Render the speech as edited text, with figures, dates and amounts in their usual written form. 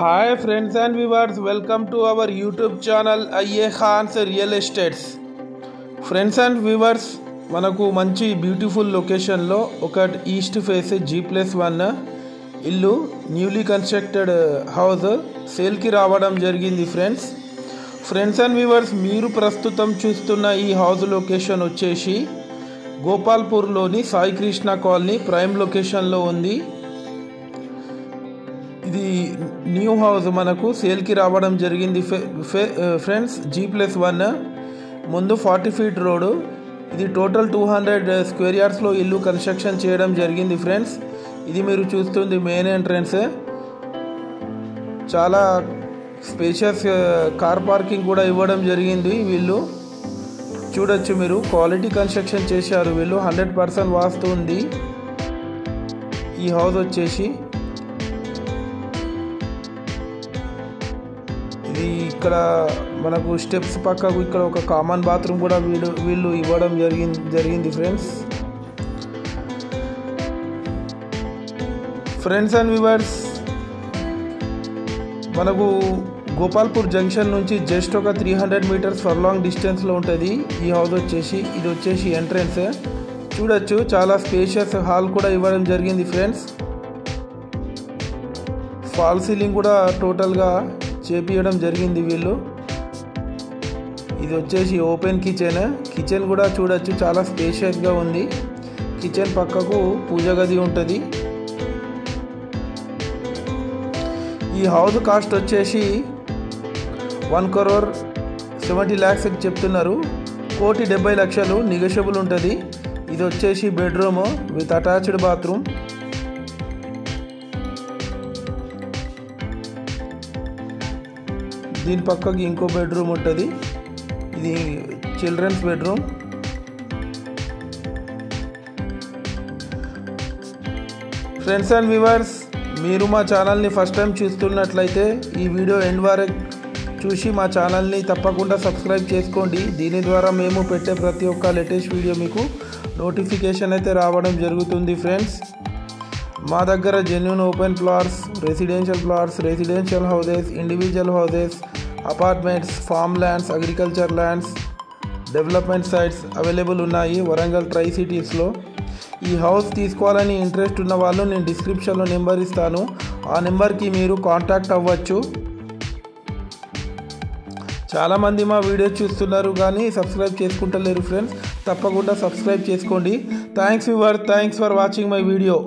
Hi friends and viewers, welcome to our YouTube channel IA Khan's Real Estates. Friends and viewers, మనకు మంచి beautiful లొకేషన్లో ఒక east face G+1 ఇల్లు newly constructed house సేల్కి రావడం జరిగింది ఫ్రెండ్స్ అండ్ వ్యూవర్స్, మీరు ప్రస్తుతం చూస్తున్న ఈ హౌస్ లొకేషన్ వచ్చేసి గోపాల్పూర్లోని సాయి కృష్ణ కాలనీ ప్రైమ్ లొకేషన్లో ఉంది. ఇది న్యూ హౌస్ మనకు సేల్కి రావడం జరిగింది ఫ్రెండ్స్. G+1 ముందు 40 ఫీట్ రోడ్. ఇది టోటల్ 200 స్క్వేర్ యార్డ్స్లో ఇల్లు కన్స్ట్రక్షన్ చేయడం జరిగింది ఫ్రెండ్స్. ఇది మీరు చూస్తుంది మెయిన్ ఎంట్రన్స్. చాలా స్పేషియస్ కార్ పార్కింగ్ కూడా ఇవ్వడం జరిగింది. వీళ్ళు చూడొచ్చు, మీరు క్వాలిటీ కన్స్ట్రక్షన్ చేశారు వీళ్ళు. 100% వాస్తు ఉంది ఈ హౌస్ వచ్చేసి. ఇది ఇక్కడ మనకు స్టెప్స్ పక్కకు ఇక్కడ ఒక కామన్ బాత్రూమ్ కూడా వీళ్ళు ఇవ్వడం జరిగింది ఫ్రెండ్స్ అండ్ వ్యూవర్స్, మనకు గోపాల్పూర్ జంక్షన్ నుంచి జస్ట్ ఒక 300 మీటర్స్ ఫర్లాంగ్ డిస్టెన్స్లో ఉంటుంది ఈ హౌస్ వచ్చేసి. ఇది వచ్చేసి ఎంట్రన్స్. చూడొచ్చు, చాలా స్పేషియస్ హాల్ కూడా ఇవ్వడం జరిగింది ఫ్రెండ్స్. ఫాల్ సీలింగ్ కూడా టోటల్గా చేపియడం జరిగింది వీళ్ళు. ఇది వచ్చేసి ఓపెన్ కిచెన్ కూడా చూడొచ్చు, చాలా స్పేషియస్గా ఉంది. కిచెన్ పక్కకు పూజ గది ఉంటుంది. ఈ హౌస్ కాస్ట్ వచ్చేసి 1,70 lakhs చెప్తున్నారు. 1,70 నెగోషియబుల్ ఉంటుంది. ఇది వచ్చేసి బెడ్రూమ్ విత్ అటాచ్డ్ బాత్రూమ్. దీని పక్కకి ఇంకో బెడ్రూమ్ ఉంటుంది. ఇది children's bedroom. Friends and viewers, మీరు మా ఛానల్ని ఫస్ట్ టైం చూస్తున్నట్లయితే ఈ వీడియో ఎండ్ వరకు చూసి మా ఛానల్ని తప్పకుండా సబ్స్క్రైబ్ చేసుకోండి. దీని ద్వారా మేము పెట్టే ప్రతి ఒక్క లేటెస్ట్ వీడియో మీకు నోటిఫికేషన్ అయితే రావడం జరుగుతుంది ఫ్రెండ్స్. మా దగ్గర genuine open plots, residential houses, individual houses, apartments, farm lands, agriculture lands, development sites available ఉన్నాయి వరంగల్ ట్రై సిటీస్లో. ఈ హౌస్ తీసుకోవాలని ఇంట్రెస్ట్ ఉన్న వాళ్ళు నేను డిస్క్రిప్షన్లో నెంబర్ ఇస్తాను. ఆ నెంబర్కి మీరు కాంటాక్ట్ అవ్వచ్చు. చాలామంది మా వీడియో చూస్తున్నారు కానీ సబ్స్క్రైబ్ చేసుకుంటలేరు ఫ్రెండ్స్. తప్పకుండా సబ్స్క్రైబ్ చేసుకోండి. Thanks for watching my video.